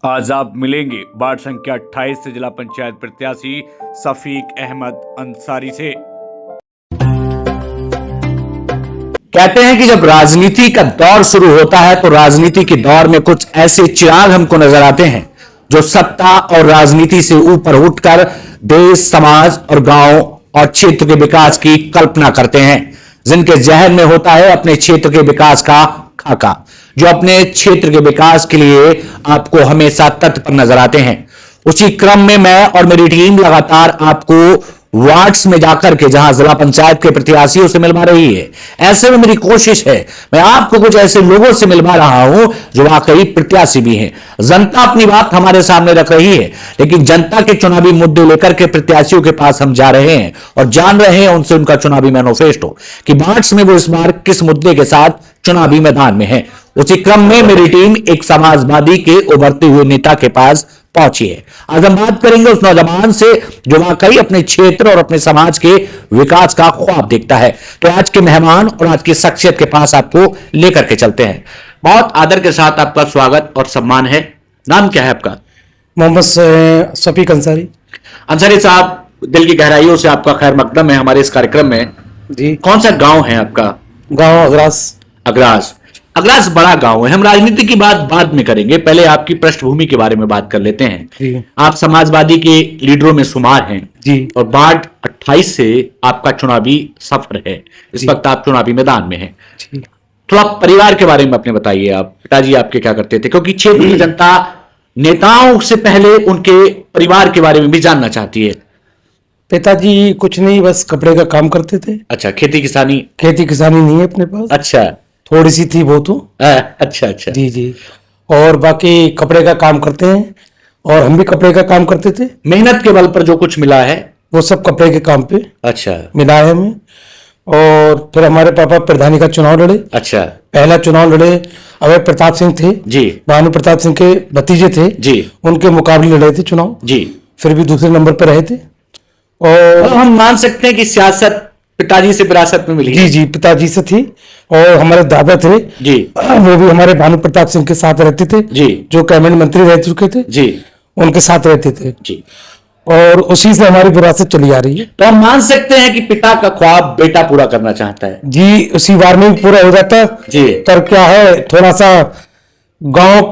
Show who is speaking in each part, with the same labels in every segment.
Speaker 1: आज आप मिलेंगे वार्ड संख्या 28 से जिला पंचायत प्रत्याशी सफीक अहमद अंसारी से।
Speaker 2: कहते हैं कि जब राजनीति का दौर शुरू होता है तो राजनीति के दौर में कुछ ऐसे चिराग हमको नजर आते हैं जो सत्ता और राजनीति से ऊपर उठकर देश, समाज और गांव और क्षेत्र के विकास की कल्पना करते हैं, जिनके जहन में होता है अपने क्षेत्र के विकास का खाका, जो अपने क्षेत्र के विकास के लिए आपको हमेशा तत्पर नजर आते हैं। उसी क्रम में मैं और मेरी टीम लगातार आपको वार्ड्स में जाकर के जहां जिला पंचायत के प्रत्याशियों से मिलवा रही है, ऐसे में मेरी कोशिश है मैं आपको कुछ ऐसे लोगों से मिलवा रहा हूं जो वाकई प्रत्याशी भी हैं। जनता अपनी बात हमारे सामने रख रही है, लेकिन जनता के चुनावी मुद्दे लेकर के प्रत्याशियों के पास हम जा रहे हैं और जान रहे हैं उनसे उनका चुनावी मैनिफेस्टो कि वार्ड्स में वो इस बार किस मुद्दे के साथ चुनावी मैदान में है। उसी क्रम में मेरी टीम एक समाजवादी के उभरते हुए नेता के पास पहुंची है। आज हम बात करेंगे उस नौजवान से जो वाकई अपने क्षेत्र और अपने समाज के विकास का ख्वाब देखता है। तो आज के मेहमान और आज की शख्सियत के पास आपको लेकर के चलते हैं। बहुत आदर के साथ आपका स्वागत और सम्मान है। नाम क्या है आपका?
Speaker 3: मोहम्मद सफीक अंसारी।
Speaker 2: अंसारी साहब, दिल की गहराइयों से आपका खैर मकदम है हमारे इस कार्यक्रम में
Speaker 3: जी।
Speaker 2: कौन सा गांव है आपका?
Speaker 3: गांव अगरास।
Speaker 2: अगरास। अगरास बड़ा गांव है। हम राजनीति की बात बाद में करेंगे, पहले आपकी पृष्ठभूमि के बारे में बात कर लेते हैं
Speaker 3: जी।
Speaker 2: आप समाजवादी के लीडरों में शुमार हैं
Speaker 3: जी।
Speaker 2: और वार्ड 28 से आपका चुनावी सफर है। इस वक्त आप चुनावी मैदान में हैं।
Speaker 3: जी।
Speaker 2: थोड़ा परिवार के बारे में अपने बताइए। आप पिताजी आपके क्या करते थे, क्योंकि क्षेत्र की जनता नेताओं से पहले उनके परिवार के बारे में भी जानना चाहती है।
Speaker 3: पिताजी कुछ नहीं, बस कपड़े का काम करते थे।
Speaker 2: अच्छा, खेती किसानी?
Speaker 3: खेती किसानी नहीं है अपने पास।
Speaker 2: अच्छा।
Speaker 3: थोड़ी सी थी वो तो।
Speaker 2: अच्छा अच्छा।
Speaker 3: जी जी। और बाकी कपड़े का काम करते हैं और हम भी कपड़े का काम करते थे।
Speaker 2: मेहनत के बल पर जो कुछ मिला है
Speaker 3: वो सब कपड़े के काम पे
Speaker 2: अच्छा
Speaker 3: मिला है हमें। और फिर हमारे पापा प्रधानी का चुनाव लड़े।
Speaker 2: अच्छा।
Speaker 3: पहला चुनाव लड़े अभय प्रताप सिंह थे
Speaker 2: जी।
Speaker 3: भानु प्रताप सिंह के भतीजे थे
Speaker 2: जी।
Speaker 3: उनके मुकाबले लड़े थे चुनाव
Speaker 2: जी।
Speaker 3: फिर भी दूसरे नंबर पर रहे थे। और
Speaker 2: हम मान सकते हैं कि सियासत पिताजी से विरासत में मिली।
Speaker 3: जी जी, पिताजी से थी। और हमारे दादा थे
Speaker 2: जी,
Speaker 3: वो भी हमारे भानु प्रताप सिंह के साथ रहते थे
Speaker 2: जी,
Speaker 3: जो कैबिनेट मंत्री रह चुके थे
Speaker 2: जी,
Speaker 3: उनके साथ रहते थे
Speaker 2: जी।
Speaker 3: और उसी से हमारी विरासत चली आ रही है।
Speaker 2: तो हम मान सकते हैं कि पिता का ख्वाब बेटा पूरा करना चाहता है।
Speaker 3: जी, उसी बार में भी पूरा हो जाता
Speaker 2: जी।
Speaker 3: पर क्या है, थोड़ा सा गांव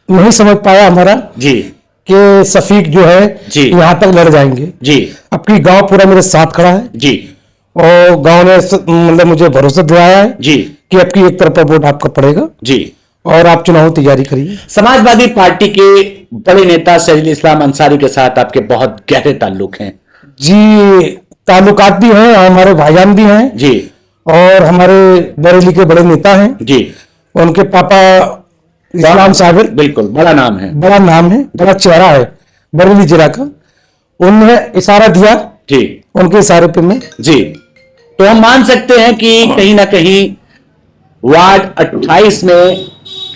Speaker 3: नहीं समझ पाया हमारा
Speaker 2: जी
Speaker 3: कि सफीक जो है
Speaker 2: जी
Speaker 3: यहाँ तक लड़ जाएंगे।
Speaker 2: जी।
Speaker 3: अपनी गांव पूरा मेरे साथ खड़ा है
Speaker 2: जी।
Speaker 3: और गांव ने मतलब मुझे भरोसा दिलाया है
Speaker 2: जी
Speaker 3: कि अब की एक तरफा वोट आपका पड़ेगा
Speaker 2: जी।
Speaker 3: और आप चुनाव तैयारी करिए।
Speaker 2: समाजवादी पार्टी के बड़े नेता शहीद इस्लाम अंसारी के साथ आपके बहुत गहरे ताल्लुक हैं।
Speaker 3: जी, ताल्लुकात भी हैं, हमारे भाईजान भी हैं
Speaker 2: जी।
Speaker 3: और हमारे बरेली के बड़े नेता हैं
Speaker 2: जी।
Speaker 3: उनके पापा इस्लाम साबिर,
Speaker 2: बिल्कुल बड़ा नाम है।
Speaker 3: बड़ा नाम है, बड़ा चेहरा है बरेली जिला का। उन्होंने इशारा दिया
Speaker 2: जी।
Speaker 3: उनके इशारे पे मैं
Speaker 2: जी। तो हम मान सकते हैं कि कहीं ना कहीं वार्ड 28 में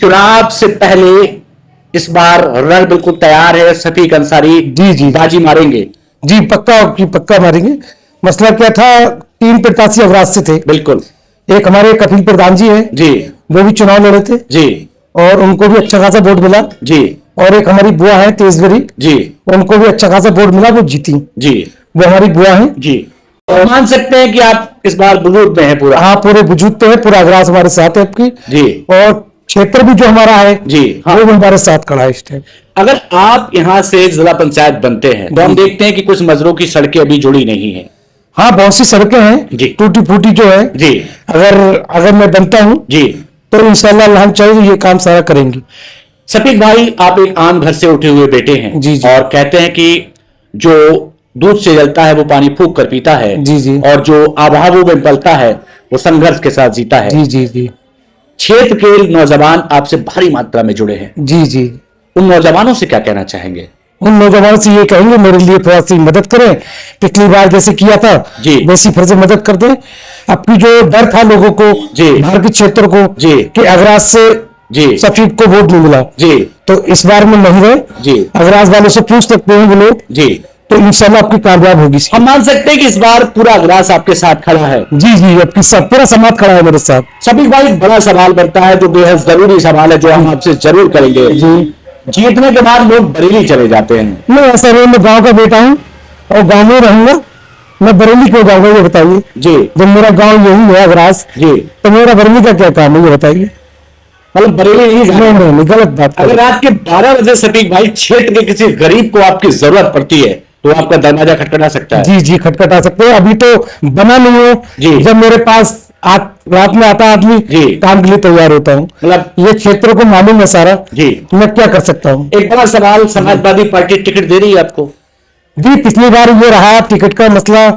Speaker 2: चुनाव से पहले इस बार रण बिल्कुल तैयार है। सफीक अंसारी
Speaker 3: जी जी
Speaker 2: बाजी मारेंगे।
Speaker 3: जी, पक्का पक्का मारेंगे। मसला क्या था, 3 प्रत्याशी अवराज से थे।
Speaker 2: बिल्कुल।
Speaker 3: एक हमारे कपिल प्रधान जी है
Speaker 2: जी।
Speaker 3: वो भी चुनाव लड़े थे
Speaker 2: जी
Speaker 3: और उनको भी अच्छा खासा वोट मिला।
Speaker 2: जी।
Speaker 3: और एक हमारी बुआ है तेजगरी,
Speaker 2: जी।
Speaker 3: उनको भी अच्छा खासा वोट मिला, वो जीती।
Speaker 2: जी।
Speaker 3: वो हमारी बुआ है।
Speaker 2: जी। तो मान सकते हैं कि आप इस बार बुजुर्ग में हैं पूरा।
Speaker 3: हाँ, पूरे वजूद पे है, पूरा अगरास हमारे साथ है आपकी।
Speaker 2: जी।
Speaker 3: और क्षेत्र भी जो हमारा है
Speaker 2: जी हाँ।
Speaker 3: वो भी हमारे साथ खड़ा है इस टाइम।
Speaker 2: अगर आप यहाँ से जिला पंचायत बनते हैं तो हम देखते हैं कि कुछ मजरों की सड़कें अभी जुड़ी नहीं है।
Speaker 3: हाँ, बहुत सी सड़कें हैं
Speaker 2: जी।
Speaker 3: टूटी फूटी जो है।
Speaker 2: जी।
Speaker 3: अगर मैं बनता हूँ
Speaker 2: जी
Speaker 3: तो इंशाल्लाह हम चाहिए ये काम सारा करेंगे।
Speaker 2: सफीक भाई, आप एक आम घर से उठे हुए बेटे हैं।
Speaker 3: जी जी।
Speaker 2: और कहते हैं कि जो दूध से जलता है वो पानी फूंक कर पीता है।
Speaker 3: जी जी।
Speaker 2: और जो अभावों में पलता है वो संघर्ष के साथ जीता है।
Speaker 3: जी जी जी।
Speaker 2: क्षेत्र के नौजवान आपसे भारी मात्रा में जुड़े हैं।
Speaker 3: जी जी।
Speaker 2: उन नौजवानों से क्या कहना चाहेंगे?
Speaker 3: उन नौजवानों से ये कहेंगे मेरे लिए थोड़ा सी मदद करें, पिछली बार जैसे किया था
Speaker 2: जी।
Speaker 3: वैसी फिर से मदद कर दें। अपनी जो डर था लोगों को,
Speaker 2: जी।
Speaker 3: बाहर के क्षेत्र को,
Speaker 2: जी।
Speaker 3: कि अगराज से
Speaker 2: जी
Speaker 3: सफीक को वोट नहीं मिला,
Speaker 2: जी
Speaker 3: तो इस बार में नहीं रहे।
Speaker 2: जी।
Speaker 3: अगराज वालों से पूछ सकते हैं वो लोग,
Speaker 2: जी।
Speaker 3: तो इंशाल्लाह आपकी कामयाब होगी।
Speaker 2: हम मान सकते हैं कि इस बार पूरा अगरास आपके साथ खड़ा है।
Speaker 3: जी जी, आपकी सब पूरा समाज खड़ा है मेरे साथ।
Speaker 2: सफीक भाई, बड़ा सवाल बनता है जो बेहद जरूरी सवाल है जो हम आपसे जरूर करेंगे।
Speaker 3: जी।
Speaker 2: जीतने के बाद लोग बरेली चले जाते हैं।
Speaker 3: नहीं ऐसा नहीं, मैं गांव का बेटा हूँ और गांव में रहूंगा, मैं बरेली क्यों जाऊंगा ये बताइए।
Speaker 2: जी।
Speaker 3: जब मेरा गांव यही है अगरास,
Speaker 2: जी।
Speaker 3: तो मेरा बरेली का क्या काम है ये बताइए।
Speaker 2: मतलब बरेली
Speaker 3: नहीं गलत बात।
Speaker 2: अगर रात के 12 बजे सटीक भाई क्षेत्र के किसी गरीब को आपकी जरूरत पड़ती है तो आपका दरवाजा खटखटा सकता है।
Speaker 3: जी जी खटखटा सकते हैं, अभी तो बना नहीं है।
Speaker 2: जी।
Speaker 3: जब मेरे पास रात में आता आदमी
Speaker 2: जी।
Speaker 3: काम के लिए तैयार होता हूँ।
Speaker 2: मतलब
Speaker 3: ये क्षेत्र को मालूम है सारा।
Speaker 2: जी।
Speaker 3: मैं क्या कर सकता हूँ।
Speaker 2: एक बड़ा सवाल, समाजवादी पार्टी टिकट दे रही है आपको?
Speaker 3: जी पिछली बार ये रहा टिकट का मसला,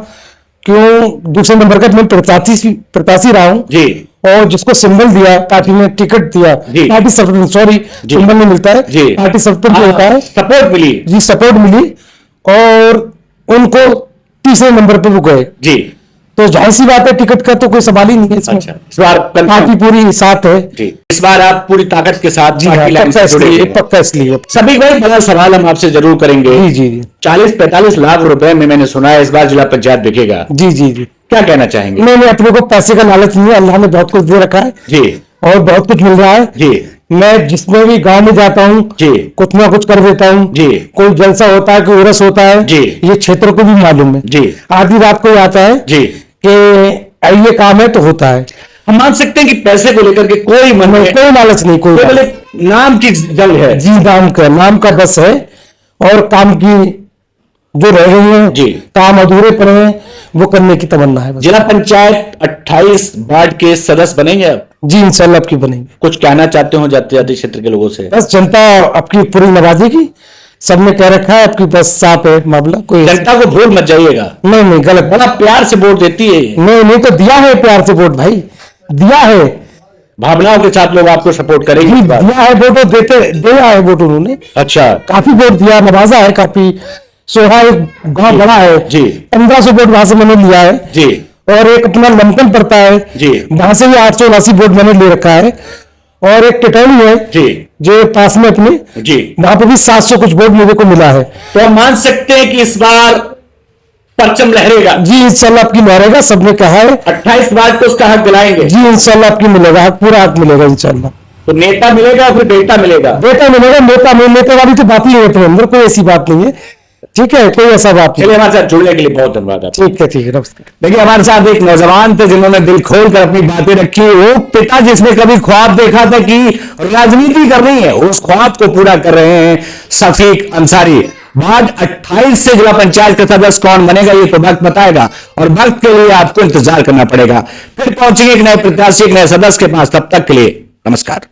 Speaker 3: क्यों दूसरे नंबर का मैं प्रत्याशी रहा हूँ।
Speaker 2: जी।
Speaker 3: और जिसको सिंबल दिया पार्टी ने, टिकट दिया, पार्टी सपोर्ट, सॉरी सिंबल नहीं मिलता है,
Speaker 2: जी।
Speaker 3: पार्टी सपोर्ट होता है,
Speaker 2: सपोर्ट मिली।
Speaker 3: जी सपोर्ट मिली और उनको तीसरे नंबर पे वो गए।
Speaker 2: जी।
Speaker 3: तो जाहिर सी बात है टिकट का तो कोई सवाल ही नहीं है इसमें।
Speaker 2: अच्छा, इस बार
Speaker 3: पार्टी पूरी साथ है।
Speaker 2: जी, इस बार आप पूरी ताकत के साथ
Speaker 3: जी हाँ,
Speaker 2: पार्टी लाइन
Speaker 3: पक्का
Speaker 2: से जुड़े
Speaker 3: इसलिए,
Speaker 2: हैं।
Speaker 3: पक्का इसलिए।
Speaker 2: सभी भाई बड़ा सवाल हम आपसे जरूर करेंगे।
Speaker 3: जी जी जी
Speaker 2: 40-45 लाख रुपए में मैंने सुना है इस बार जिला पंचायत बिकेगा,
Speaker 3: जी जी जी।
Speaker 2: क्या कहना चाहेंगे?
Speaker 3: नहीं नहीं, अपने को पैसे का लालच नहीं है, अल्लाह ने बहुत कुछ दे रखा है
Speaker 2: जी।
Speaker 3: और बहुत कुछ मिल रहा है।
Speaker 2: जी।
Speaker 3: मैं जिसमें भी गांव में जाता हूँ
Speaker 2: जी।
Speaker 3: कुछ ना कुछ कर देता हूँ।
Speaker 2: जी।
Speaker 3: कोई जलसा होता है, कोई उरस होता है,
Speaker 2: जी।
Speaker 3: ये क्षेत्र को भी मालूम है।
Speaker 2: जी।
Speaker 3: आधी रात को आता है
Speaker 2: जी।
Speaker 3: कि ये काम है तो होता है।
Speaker 2: हम मान सकते हैं कि पैसे को लेकर के कोई मन में
Speaker 3: कोई लालच नहीं, कोई
Speaker 2: केवल एक नाम की जंग है।
Speaker 3: जी नाम का बस है और काम की जो रह गई है,
Speaker 2: जी।
Speaker 3: काम अधूरे पड़े हैं, वो करने की तमन्ना है बस।
Speaker 2: जिला पंचायत 28 वार्ड के सदस्य बनेंगे आप?
Speaker 3: जी इंशाल्लाह आपकी बनेंगे।
Speaker 2: कुछ कहना चाहते हो जाते जाते क्षेत्र के लोगों से?
Speaker 3: बस जनता आपकी पूरी नवाजेगी, सबने कह रखा है आपकी बस साफ है मामला, कोई
Speaker 2: जनता को भूल मत जाइएगा।
Speaker 3: नहीं नहीं गलत।
Speaker 2: बड़ा प्यार से वोट देती है ये।
Speaker 3: नहीं नहीं तो दिया है प्यार से वोट भाई, दिया है,
Speaker 2: भावनाओं के साथ लोग आपको सपोर्ट करेंगे इस बार।
Speaker 3: दिया है वोट, दिया है वोट उन्होंने,
Speaker 2: अच्छा।
Speaker 3: काफी वोट दिया, नवाजा है काफी। सोहा एक गाँव बड़ा है
Speaker 2: जी।
Speaker 3: 1500 वोट वहां से मैंने लिया है।
Speaker 2: जी।
Speaker 3: और एक अपना लमकन पड़ता है
Speaker 2: जी।
Speaker 3: वहां से भी 889 वोट मैंने ले रखा है। और एक टिटौली है
Speaker 2: जी।
Speaker 3: जो पास में अपने,
Speaker 2: जी।
Speaker 3: वहां पे भी 700 कुछ वोट मेरे को मिला है।
Speaker 2: तो हम मान सकते हैं कि इस बार परचम लहरेगा।
Speaker 3: जी इंशाल्लाह आपकी लहरेगा, सबने कहा है।
Speaker 2: 28 वार्ड को उसका हक दिलाएंगे।
Speaker 3: जी इंशाल्लाह आपकी मिलेगा हक, पूरा हक मिलेगा इंशाल्लाह।
Speaker 2: तो नेता मिलेगा फिर बेटा मिलेगा?
Speaker 3: बेटा मिलेगा, नेता में नेता वाली तो बात ही नहीं है अपने अंदर, कोई ऐसी बात नहीं है। ठीक है, कोई ऐसा बात नहीं।
Speaker 2: चलिए हमारे साथ जुड़ने के लिए बहुत धन्यवाद आपका।
Speaker 3: ठीक है नमस्कार।
Speaker 2: देखिए हमारे साथ एक नौजवान थे जिन्होंने दिल खोल कर अपनी बातें रखी। वो पिता जिसने कभी ख्वाब देखा था कि राजनीति करनी है, उस ख्वाब को पूरा कर रहे हैं शफीक अंसारी। वार्ड 28 से जिला पंचायत का सदस्य कौन बनेगा ये तो वक्त बताएगा, और वक्त के लिए आपको इंतजार करना पड़ेगा। फिर पहुंचेंगे एक नए प्रत्याशी, एक नए सदस्य के पास। तब तक के लिए नमस्कार।